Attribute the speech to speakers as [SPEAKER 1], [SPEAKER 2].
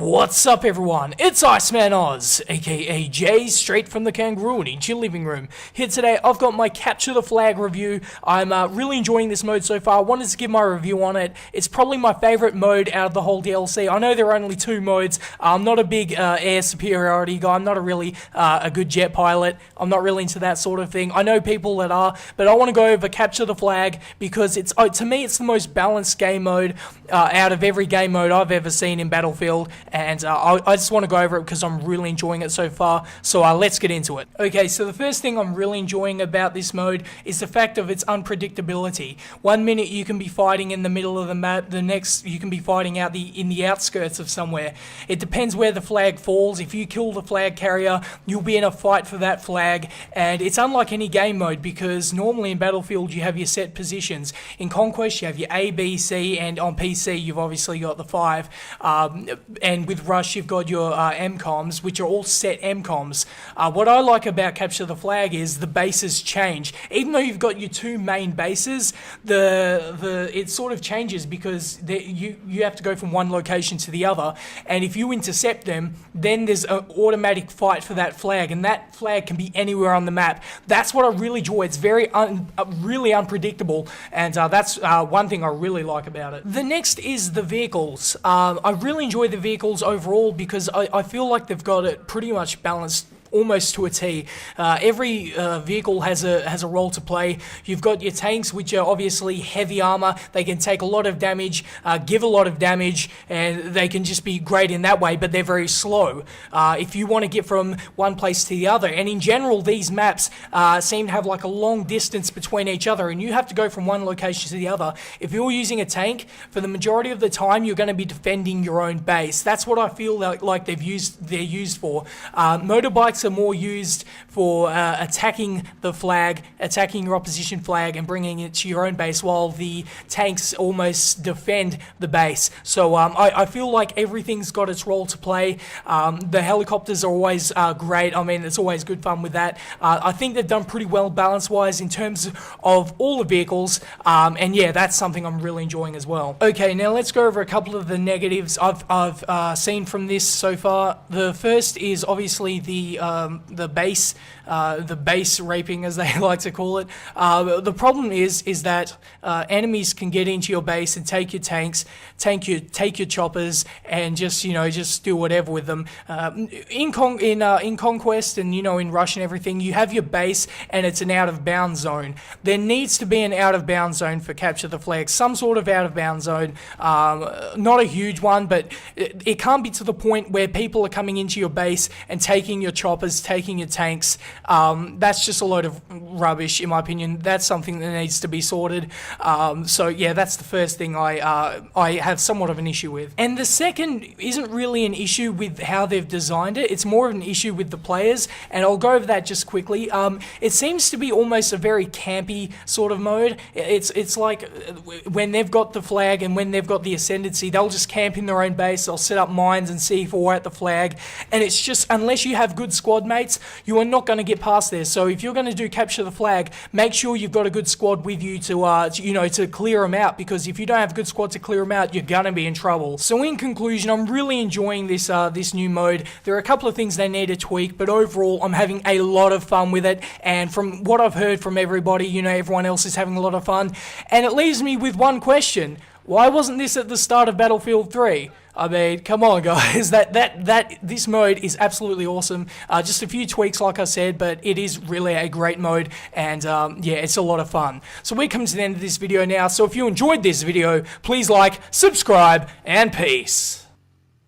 [SPEAKER 1] What's up everyone, it's Iceman Oz, aka Jay, straight from the kangaroo in your living room. Here today I've got my Capture the Flag review. I'm really enjoying this mode so far. I wanted to give my review on it. It's probably my favourite mode out of the whole DLC. I know there are only two modes. I'm not a big air superiority guy. I'm not a good jet pilot. I'm not really into that sort of thing. I know people that are, but I want to go over Capture the Flag because it's to me it's the most balanced game mode out of every game mode I've ever seen in Battlefield. And I just want to go over it because I'm really enjoying it so far, so let's get into it. Okay, so the first thing I'm really enjoying about this mode is the fact of its unpredictability. 1 minute you can be fighting in the middle of the map, the next you can be fighting in the outskirts of somewhere. It depends where the flag falls. If you kill the flag carrier, you'll be in a fight for that flag, and it's unlike any game mode because normally in Battlefield you have your set positions. In Conquest you have your A, B, C, and on PC you've obviously got the 5, and with Rush you've got your MCOMs, which are all set MCOMs. What I like about Capture the Flag is the bases change. Even though you've got your two main bases, it sort of changes because you have to go from one location to the other, and if you intercept them, then there's an automatic fight for that flag, and that flag can be anywhere on the map. That's what I really enjoy. It's very really unpredictable, and that's one thing I really like about it. The next is the vehicles. I really enjoy the vehicles overall because I feel like they've got it pretty much balanced almost to a T. Every vehicle has a role to play. You've got your tanks, which are obviously heavy armor. They can take a lot of damage, give a lot of damage, and they can just be great in that way, but they're very slow. If you want to get from one place to the other, and in general these maps seem to have like a long distance between each other, and you have to go from one location to the other. If you're using a tank, for the majority of the time you're going to be defending your own base. That's what I feel like they're used for. Motorbikes are more used for attacking the flag, attacking your opposition flag and bringing it to your own base, while the tanks almost defend the base. So I feel like everything's got its role to play. The helicopters are always great. I mean, it's always good fun with that. I think they've done pretty well balance-wise in terms of all the vehicles, and yeah, that's something I'm really enjoying as well. Okay, now let's go over a couple of the negatives I've seen from this so far. The first is obviously the base raping, as they like to call it. The problem is that enemies can get into your base and take your tanks, take your choppers, and just do whatever with them. In Conquest and in Rush and everything, you have your base and it's an out of bounds zone. There needs to be an out of bounds zone for Capture the Flag, some sort of out of bounds zone. Not a huge one, but it can't be to the point where people are coming into your base and taking your choppers, taking your tanks. That's just a load of rubbish in my opinion. That's something that needs to be sorted. So yeah, that's the first thing I have somewhat of an issue with. And the second isn't really an issue with how they've designed it. It's more of an issue with the players, and I'll go over that just quickly. It seems to be almost a very campy sort of mode. It's like when they've got the flag and when they've got the ascendancy, they'll just camp in their own base. They'll set up mines and C4 at the flag, and it's just, unless you have good squad mates, you are not going to get past there. So if you're going to do Capture the Flag, make sure you've got a good squad with you to clear them out, because if you don't have a good squad to clear them out, you're going to be in trouble. So in conclusion, I'm really enjoying this new mode. There are a couple of things they need to tweak, but overall I'm having a lot of fun with it, and from what I've heard from everybody, everyone else is having a lot of fun. And it leaves me with one question: why wasn't this at the start of Battlefield 3? I mean, come on guys, this mode is absolutely awesome. Just a few tweaks like I said, but it is really a great mode, and yeah, it's a lot of fun. So we're coming to the end of this video now, so if you enjoyed this video, please like, subscribe, and peace.